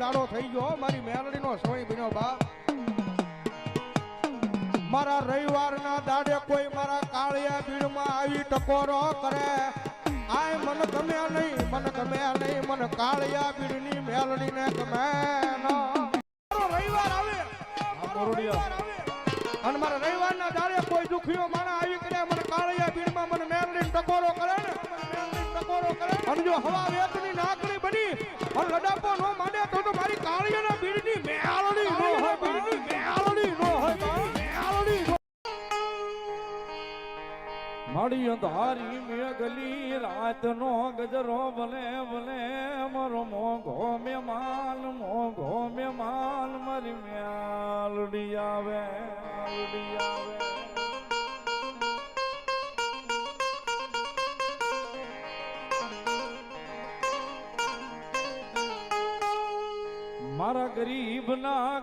દાડો થઈ ગયો મારી મેલડીનો સમય બન્યો બાપ મારા રવિવારના દાડે કોઈ મારા કાળિયા બીડમાં આવી ટકોરો કરે આય મન ગમે નહીં મને કાળિયા બીડની મેલડીને ગમે નો રવિવાર આવે અને મારા રવિવારના દાડે કોઈ દુખીઓ માણા આવી કરે મને કાળિયા બીડમાં મને મેલડીને ટકોરો કરે ને અને જો હવા વેતની નાકડી બની અને લડાપો નો માંડે તો મારી કાળિયાના બીડની મેલડી નો હોય મારી અંધારી મેઘલી રાતનો ગજરો ભલે મારો મોઘો મેમાન મારી મેલડી આવે મારા ગરીબના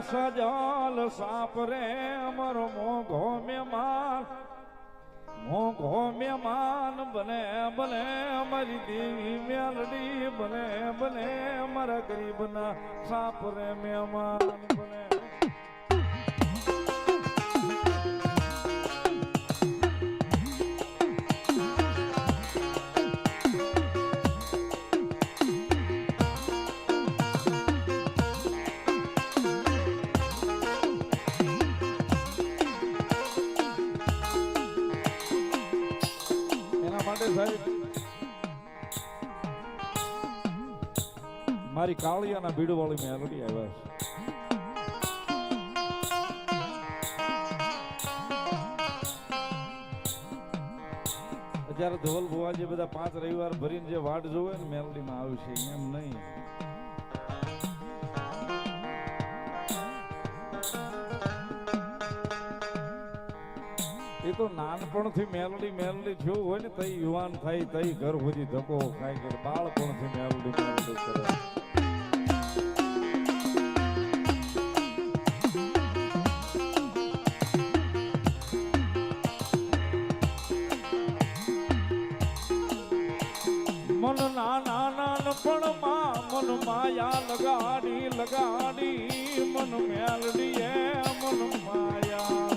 સજાલ સાપ રે અમારો મોઘો મહેમાન બને અમારી દેવી મેલડી બને અમારા ગરીબના સાપ રે મહેમાન બને મારી કાળિયાના બીડવાળી મેલડી આવ્યા છે અત્યારે ધવલ ભુવા જે બધા 5 રવિવાર ભરીને જે વાટ જોવે ને મેલડીમાં આવ્યું છે એમ નહીં એ તો નાનપણથી મેલડી થયું હોય ને તઈ યુવાન થાય તઈ ઘર સુધી ધક્કો ખાય કે બાળપણથી મેલડી કરે મન નાનપણમાં મન માયા લગાડી મન મેલડીએ મન માયા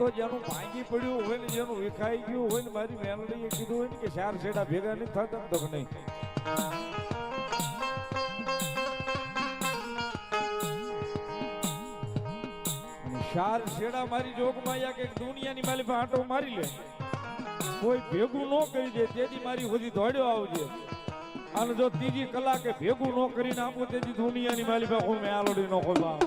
તો જેનું ભાંગી પડ્યું હોય ને જેનું વિખાઈ ગયું હોય ને મારી મેલડીએ કીધું હોય ને કે 4 છેડા ભેગા નહીં થતા તો નહીં ચાર છેડા મારી જોગમાં આયા કે દુનિયાની માલી પર આંટો મારી લે કોઈ ભેગું ન કરી દે તેથી મારી સુધી દોડ્યો આવજે અને જો ત્રીજી કલાકે ભેગું ન કરીને આપું તેથી દુનિયાની માલી પર હું મેલડી નો ખોબા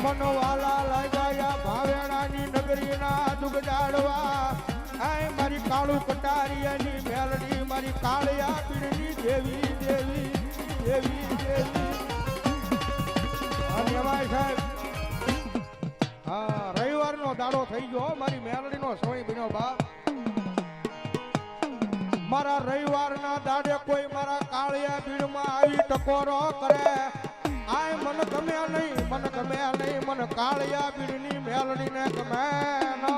મનવાલા લગાયા ભાવેણાની નગરીના દુગડાડવા આય મારી કાળું કટારિયાની મેલડી મારી કાળિયા પીડની દેવી અને ભાઈ સાહેબ હા રવિવારનો દાડો થઈ ગયો મારી મેલડીનો સમય બન્યો બાપ મારા રવિવારના દાડે કોઈ મારા કાળિયા બીડમાં આવી ટકોરો કરે આય મન ગમે નહીં મને કાળિયા બીડની મેલડીને ગમે નો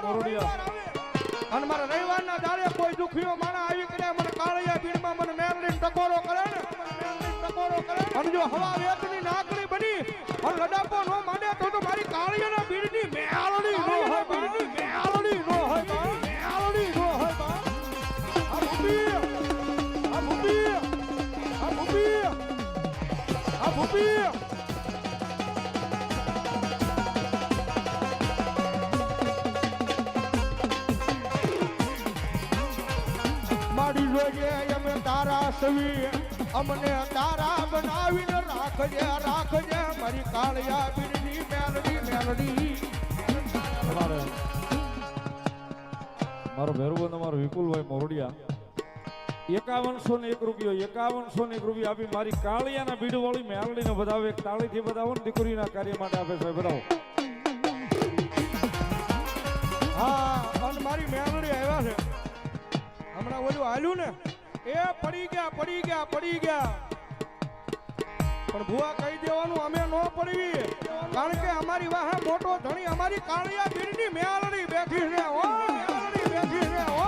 મોરડિયા. અને મારા રવિવારના દાડે કોઈ દુખીઓ માણા આવી કરે મને કાળિયા પીડમાં મને મેરડીને ટકોરો કરે ને અને જો હવા વેતની નાકડી બની અને લડાપો નો માંડે તો મારી કાળિયાના પીડની મેલડી નો હોય પીડની મેલડી નો હોય મેલડી નો હોય આ ભૂપી આ ભૂપી આ ભૂપી આ ભૂપી મારી જોઈએ અમે તારા સવી અમને તારા બનાવીને રાખજે રાખજે મારી કાળિયા પીરની મેલડી મેલડી તમારે મારો ભેરુબંધ અમારો વિપુલભાઈ મોરડિયા 5101 રૂપિયો 5101 રૂપિયા આપી મારી કાળિયાના બીડ વાળી મેલડીને બધાવે એક તાળીથી બધાવો ને દીકરીના કાર્ય માટે આપે છે બધાવો. હા અને મારી મેલડી આવ્યા છે હમણાં ઓલું હાલ્યું ને એ પડી ગયા પડી ગયા પડી ગયા પણ ભુવા કહી દેવાનું અમે નો પડવી કારણ કે અમારી વાહે મોટો ધણી અમારી કાળિયા પીરની મેલડી બેઠી છે હો મેલડી બેઠી છે હો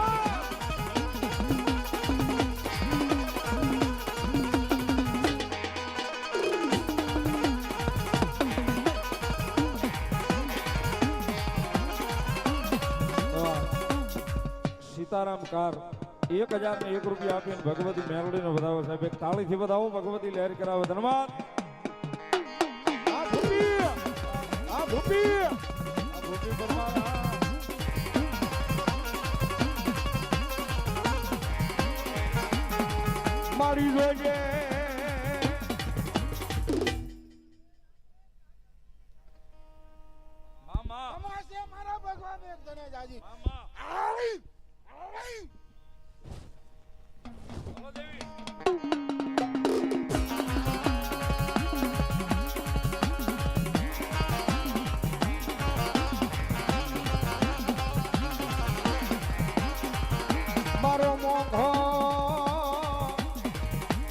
સીતારામ કાર 1001 રૂપિયા આપીને ભગવતી મેલડીને વધાવો સાહેબ એક તાળીથી વધાવો ભગવતી લહેર કરાવે ધન્યવાદ. આ ભૂપી આ ભૂપી આ ભૂપી પરમાર મારી જોજે મામા અમાસે મારા ભગવાન એક જણે જાજી મામા આળી આળી બોલો દેવી. મારો મોઘો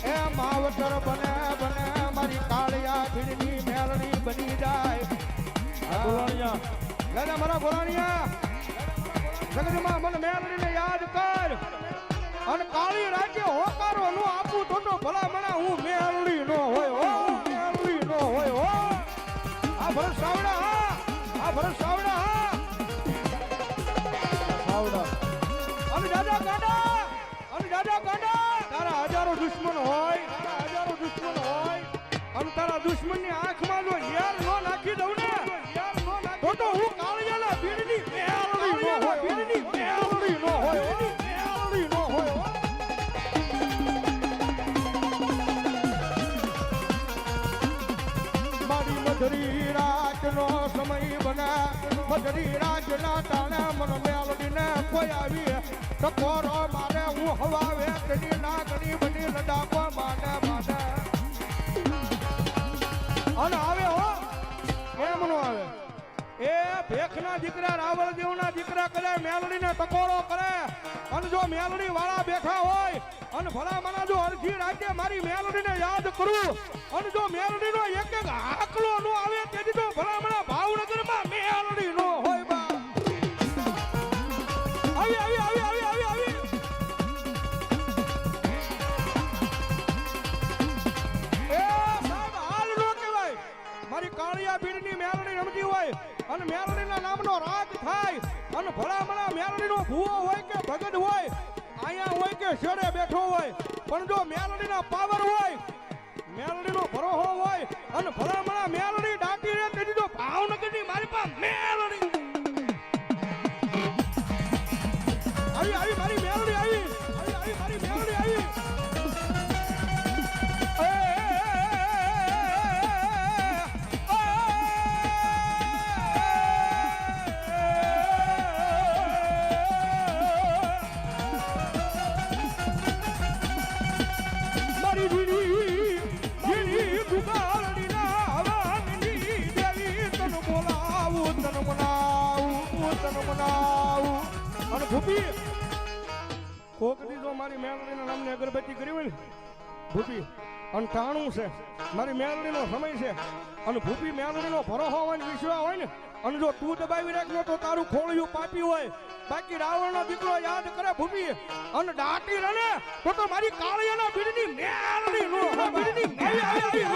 એ માવતર બને બને મારી કાળિયા ભીડની મેલડી બની જાય બોલાણિયા દાદા મારા બોલાણિયા જગતમાં મને મેલડીને યાદ કર અને કાળી રાજ્ય હોકારો નો આપું તો ભલા મણા હું મેલડી નો હોય હો મેલડી નો હોય હો આ ભરત સાવડા હા આ ભરત સાવડા હા સાવડા અને દાદા ગાંડા અને દાદા ગાંડા તારા હજારો દુશ્મન હોય અને તારા દુશ્મનની આંખમાં જો યાર નો નાખી દઉં ને તો હું કાળિયાના ભીડની મેલડી નો હોય ભીડની મેલડી નો હોય મેલડી નો હોય મારી મધરી રાતનો સમય બને મધરી રાતના તાણે મન મેલડીને કોઈ આવી ટકોરો મારે હું હવા વેતની નાગણી બની લડાપો માને માને અને આવે હો કેમ નો આવે એ ભેખના દીકરા રાવળ દેવના દીકરા કરે મેલડીને ટકોરો કરે અને જો મેલડી વાળા બેઠા હોય અને ભલા મના જો અરજી રાતે મારી મેલડીને યાદ કરું અને જો મેલડીનો એક એક આકલો નો આવે તેથી તો ભલા મના ભાવનગરમાં મેલડી નો હોય બા આવી આવી આવી આવી આવી આવી એ સાહેબ હાલ નો કહેવાય મારી કાળિયા ભીડની મેલડી રમતી હોય અને મેલડીના નામનો રાજ થાય અને ભલામણા મેલડીનો ભૂવો હોય કે ભગત હોય આયા હોય કે શેડે બેઠો હોય પણ જો મેલડીના પાવર હોય મેલડીનો ભરોહો હોય અને ભલામણા મેલડી ડાકી રે તેથી તો ભાવનગરની મારી પાસે મેલડી આવી આવી મારી મેલડી આવી આવી આવી મારી મેલડી આવી અને ભૂપી કોક દીધો મારી મેલડીના નામને અગરબત્તી કરી હોય ને ભૂપી અને ટાણું છે મારી મેલડીનો સમય છે અને ભૂપી મેલડીનો ભરોસો હોય ને વિશ્વાસ હોય ને અને જો તું દબાવી રાખનો તો તારું ખોળિયું પાપી હોય બાકી રાવણનો દીકરો યાદ કરે ભૂપી અને દાટી રને તો મારી કાળિયાના બીડની મેલડી નો બીડની આવી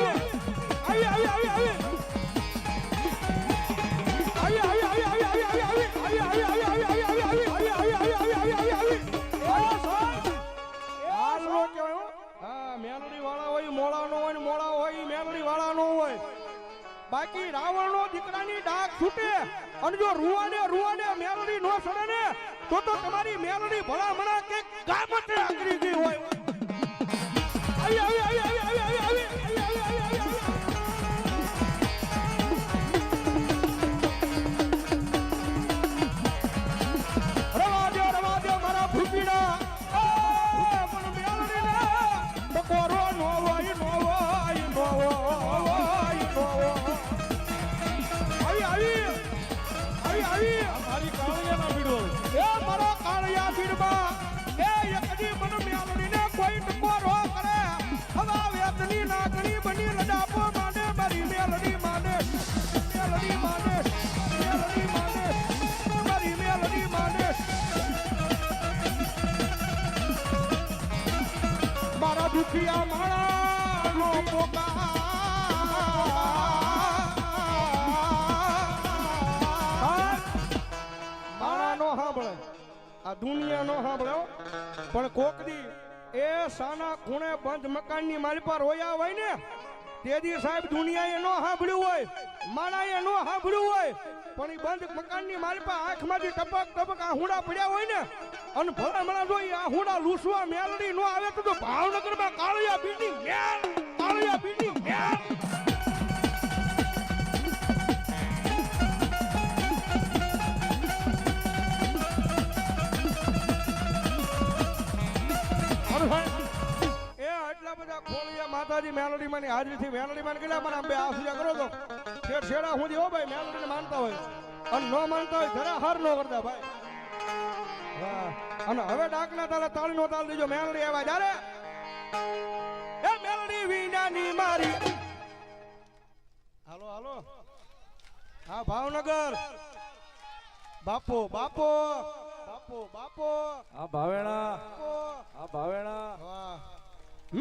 મેલડી વાળા હોય મોળા નો હોય મોળા હોય મેલડી વાળા નો હોય બાકી રાવણ નો દીકરાની ડાક છૂટે અને જો રૂવાને મેલડી નો સડે ને તો તમારી મેલડી ભલા મણા કે ગામતે આગળી ગઈ હોય રવા દે મારા ભૂપીડા દુખિયા માળા નો પોકા માળા નો સાંભળે આ દુનિયા નો સાંભળે પણ કોકદી એ સાના ખૂણે બંધ મકાનની મારી પર રોયા હોય ને તેદી સાહેબ દુનિયાએ નો સાંભળ્યું હોય માળાએ નો સાંભળ્યું હોય પણ એ બંધ મકાનની મારી પર આંખમાંથી ટપક આહુડા પડ્યા હોય ને અને ભલા મને જો આ હુડા લૂસવા મેલડી નો આવે તો ભાવનગરમાં કાળિયા બીડી મેલ કાળિયા બીડી મેલ એ આટલા બધા ખોલિયા માતાજી મેલડી માની હાજરીથી મેલડી માન કેટલા મને બે આસુજા કરો તો છેડા હું હો ભાઈ મેલડીને માનતા હોય અને ન માનતા હોય જરા હાર ન કરતા ભાઈ અને હવે ડાકના તાલે તાળી નો તાલ દીજો મેલડી આવ્યા જ્યારે એ મેલડી વિનાની મારી હાલો હાલો હા ભાવનગર બાપો બાપો બાપો બાપો આ ભાવેણા આ ભાવેણા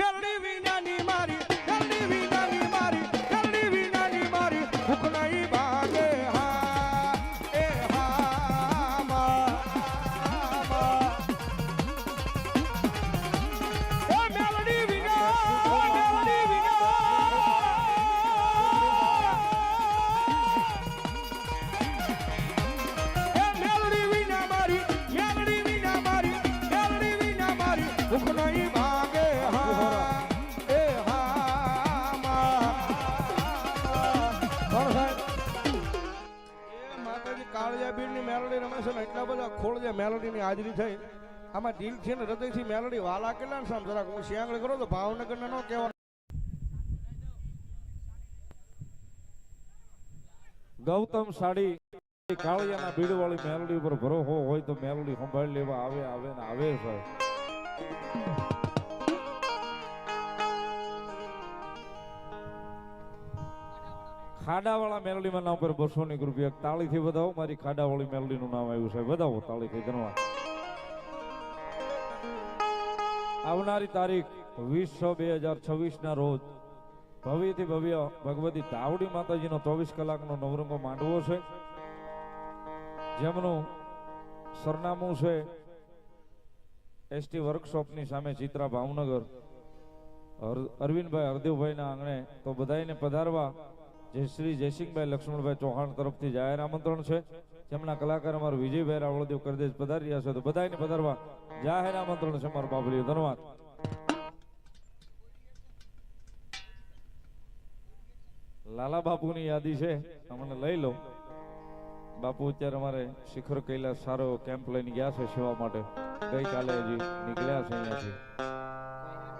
મેલડી વિનાની મારી મેલડી વિનાની મારી મેલડી વિનાની મારી ભૂખ નહીં ભાગે એટલા બધા ખોળજે મેલડીની હાજરી થઈ આમાં દિલ છે ને હૃદયથી મેલડી વાલા કેટલા ને સામ જરાક હું શિયાંગળ કરો તો ભાવનગર ને નો કહેવા ગૌતમ સાડી કાળિયાના બીડવાળી મેલડી ઉપર ભરોસો હોય તો મેલડી સંભાળી લેવા આવે ને આવે છે ખાડાવાળા મેલડીમાં નામ પર 200 ની રૂપિયા તાળીથી વધાવો મારી ખાડાવાળી મેલડીનું નામ આવ્યું છે વધાવો તાળીથી ધન્યવાદ આવનારી તારીખ 20/6/2026 ના રોજ ભવ્યથી ભવ્ય ભગવતી તાવડી માતાજીનો 24 કલાકનો નવરંગો માંડવો છે જેમનું સરનામું છે એસટી વર્કશોપની સામે ચિત્રા ભાવનગર અરવિંદભાઈ હરદેવભાઈના આંગણે તો બધાને પધારવા જે શ્રી જયસિંહભાઈ લક્ષ્મણભાઈ ચૌહાણ તરફથી જાહેર આમંત્રણ છે જેમના કલાકાર અમારા વિજયભાઈ રાવળદેવ કરદેજ પધારી રહ્યા છે તો બધાને પધારવા જાહેર આમંત્રણ છે મારા બાબલીઓ ધન્યવાદ લાલા બાપુની યાદી છે અમને લઈ લો બાપુ અત્યારે અમારે શિખર કૈલાસ સારો કેમ્પ લઈને ગયા છે સેવા માટે ગઈકાલે હજી નીકળ્યા છે અહીંયાથી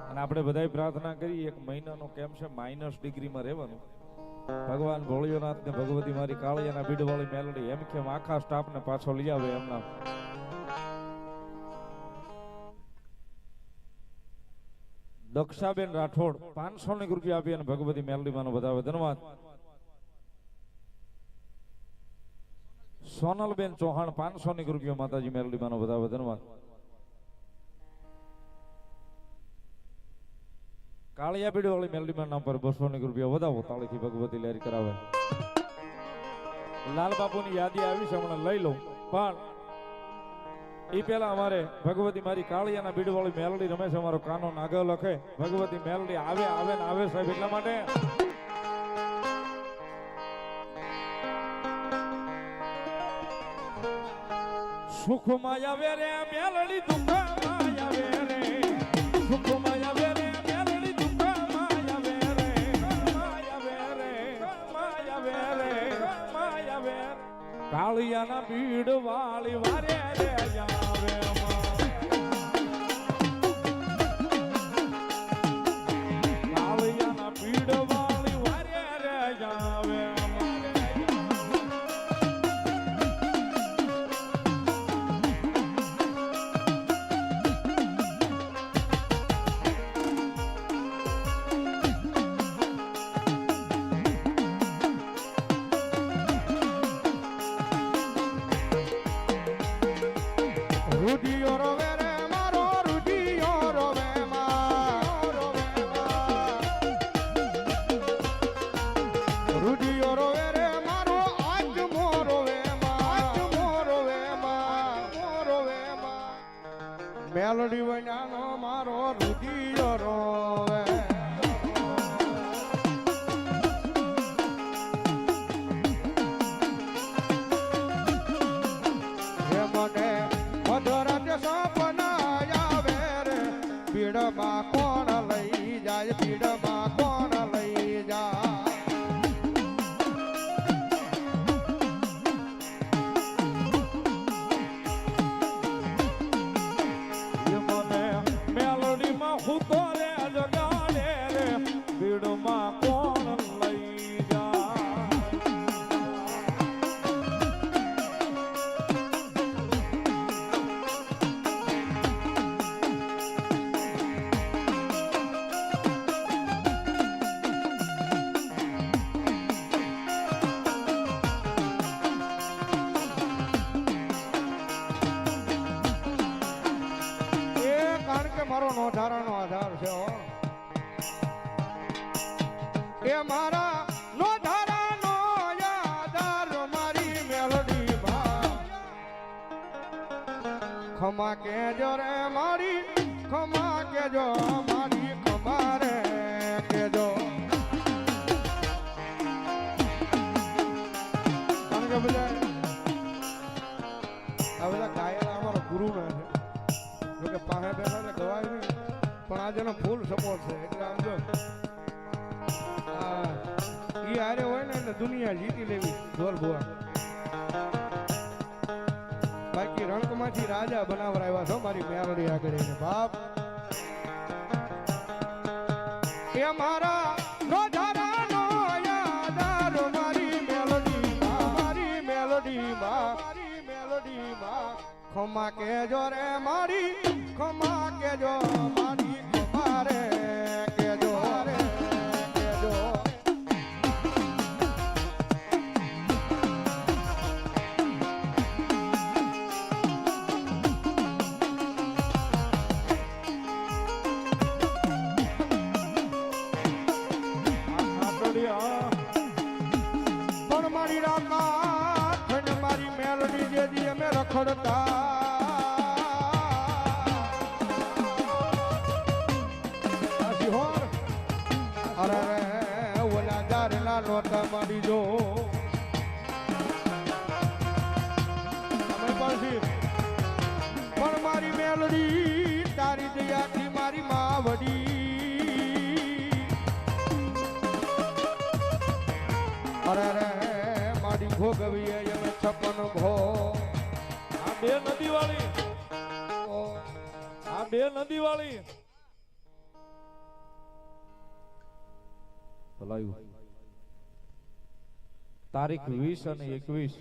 અને આપણે બધાય પ્રાર્થના કરી 1 મહિનાનો કેમ્પ છે માઇનસ ડિગ્રીમાં રહેવાનું ભગવાન ભોળિયોનાથ ને ભગવતી મારી કાળિયાના બીડવાળી મેલડી એમ કેમ આખા સ્ટાફ ને પાછો લઈ આવે એમના દક્ષાબેન રાઠોડ 500 રૂપિયા આપી અને ભગવતી મેલડીમાંનો વધાવે ધન્યવાદ. સોનલબેન ચૌહાણ 500 રૂપિયા માતાજી મેલડીમાંનો વધાવે ધન્યવાદ. કાળિયા પીડી વાળી મેલડીમાં નામ પર 200 રૂપિયા વધાવો તાળીથી ભગવતી લહેરી કરાવે. લાલ બાપુની યાદી આવી છે હમણાં લઈ લઉં, પણ એ પેલા અમારે ભગવતી મારી કાળિયાના બીડ વાળી મેલડી રમે છે. અમારો કાનો નાગર લખે ભગવતી મેલડી આવે આવે ને આવે સાહેબ, એટલા માટે સુખમાં આવે રે મેલડી દુઃખમાં આવે રે, સુખમાં આવે રે મેલડી દુઃખમાં આવે રે, આવે રે આવે રે આવે. કાળિયાના બીડ વાળી વારે રે આવે કાળિયાના બીડ વાળી વારે રે આવે. રૂઢિયો રોવે રે મારો રૂઢિયો રોવે રૂઢિયો રોવે રે મારો આજ રોવે મેલડી વજાનો મારો રૂઢિયો રોવે. પીડમાં કોણ લઈ જાય, પીડમાં કોણ લઈ જાય. મને મેલડીમાં હુતો રે જગાડે રે, પીડમાં કોણ લઈ જાય. મારો નોધારાનો આધાર છે હો. એ મારા નોધારાનો આધાર મારી મેલડી બા. ખમા કેજો રે મારી, ખમા કેજો મારી, ખમા રે કેજો. કારણ કે બધા આ બધા ગાયલા અમારા ગુરુ ના છે. જોકે પાસે બેઠા એટલે ગવાય નહીં, પણ આજે એનો ફૂલ સપોર્ટ છે. એટલે આમ જો ઈ હારે હોય ને એટલે દુનિયા જીતી લેવી જોર ભુવા. બાકી રણકમાંથી રાજા બનાવરાવ્યા છો મારી મેલડી આગળ એને બાપ. એ મારા નોધારાનો યાદાર મારી મેલડી માં, મારી મેલડી માં, મારી મેલડી માં. ખમા કેજો રે મારી, ખમા કેજો મારી, ખમા રે કેજો રે કેજો. પણ મારી રાકા મારી મેલડી જે દી અમે રખડતા અરે ઓલા દારેલા નોતા મારી જો પણ મારી મેલડી તારી દયાથી મારી માવડી. અરે મારી ભોગવી અમે 56 ભો. આ બે નદી વાળી, આ બે નદી વાળી તારીખ 20 અને 21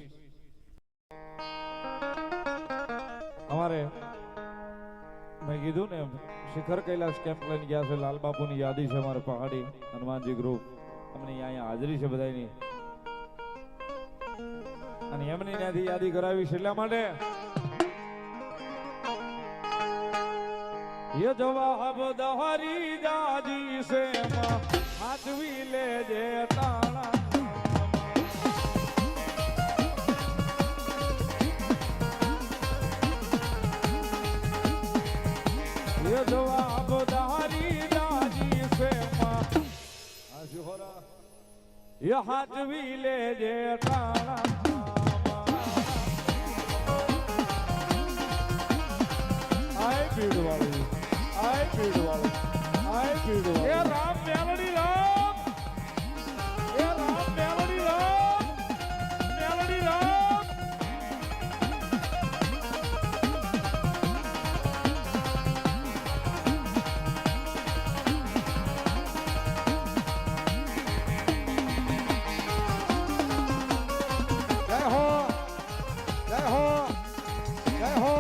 અમારે મેં કીધું ને શિખર કૈલાસ કેમ્પ લઈને ગયા છે. લાલ બાપુની યાદી છે અમારે પહાડી હનુમાનજી ગ્રુપ. અમને અહીંયા હાજરી છે બધાની અને એમની ત્યાંથી યાદી કરાવી છે એટલા માટે ये जवाब दहरी जाजी से हाथवी ले जे ताना ये जवाब दहरी जाजी से ये हाथवी ले जे ताना आए भीड़ वाली आए भीड़ वाले आए भीड़ वाले ये राम मेलडी राम ये राम मेलडी राम मेलडी राम જય હો જય હો જય હો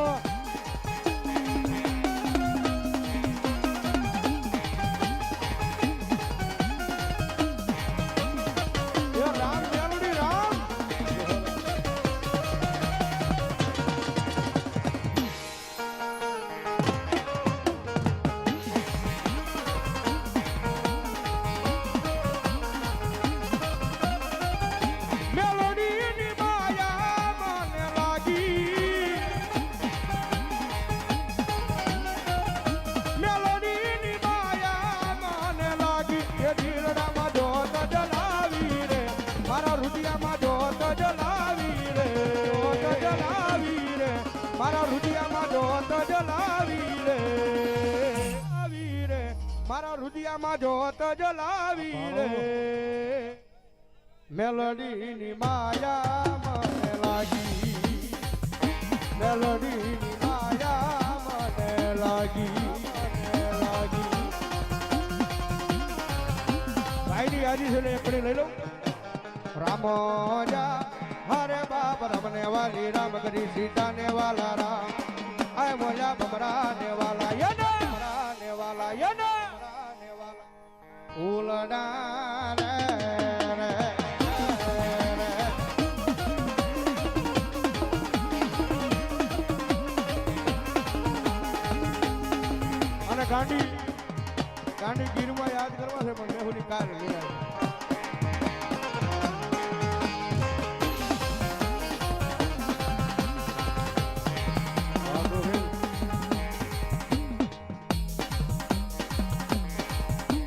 મારા રુધિયામાં જોત જલાવી રે આવી રે મારા રુધિયામાં જોત જલાવી રે મેલડીની માયા મને લાગી મેલડીની માયા મને લાગી ભાઈની યાદી છે ને એકડી લઈ લો રામોજા हरे बाप रमने वाली राम करी सीता ने वाला राम आए मोया बमराने वाला ये ने वाला उलड़ा रे અને ગાંડી ગીરમાં યાદ કરવા છે પણ મેહુની કાર લઈ આવી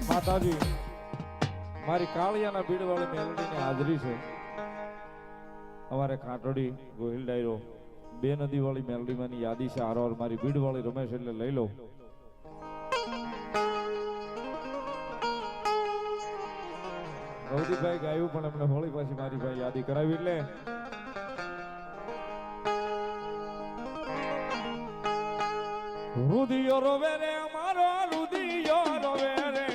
માતાજી મારી કાળિયાના ભીડવાળી મેલડીની હાજરી છે. અમારે ખાટોડી ગોહિલ ડાયરો બે નદી વાળી મેલડીમાંની યાદી છે. હારોર મારી ભીડવાળી રમેશ એટલે લઈ લો. ગૌરીભાઈ ગાયું પણ એમને હોળી પાછી મારી ભાઈ યાદી કરાવી એટલે રુધિયો રોવે રે મારો રુધિયો રોવે રે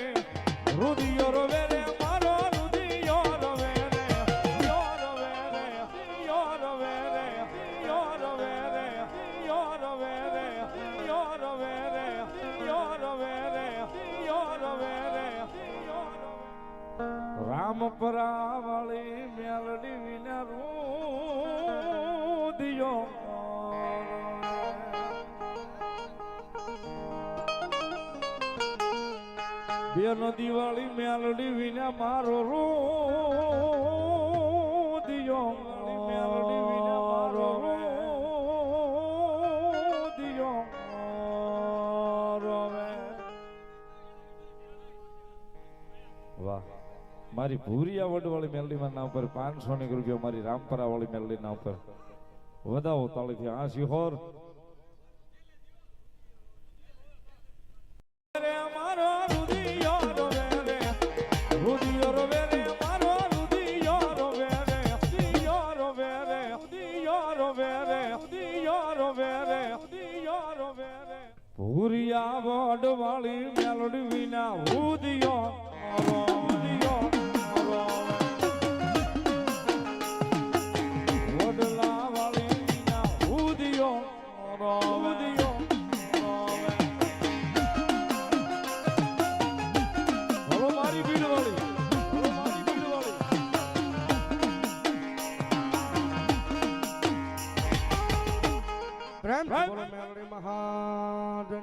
રુધિયો રોવે રે મારો રુધિયો રોવે રે યો રોવે રે યો રોવે રે યો રોવે રે યો રોવે રે યો રોવે રે યો રોવે રે યો રોવે રે રામપરા વાળી મેલડી વિના રુધિયો બેનો દિવાળી મેલડી વિના મારો રુધિયો મેલડી વિના મારો રુધિયો રોવે. વાહ મારી ભૂરિયા વડવાળી મેલડીમાં ના ઉપર 500 રૂપિયા મારી રામપરા વાળી મેલડી ના ઉપર વધાવો તાળીથી. આ શિહોર ભૂરિયા વડવાળી મેલડી વિના ઉદિયો વડલા વાળી વિના ઉદિયો ઉદિયો પ્રેમ બોલો મેલડી મહાજન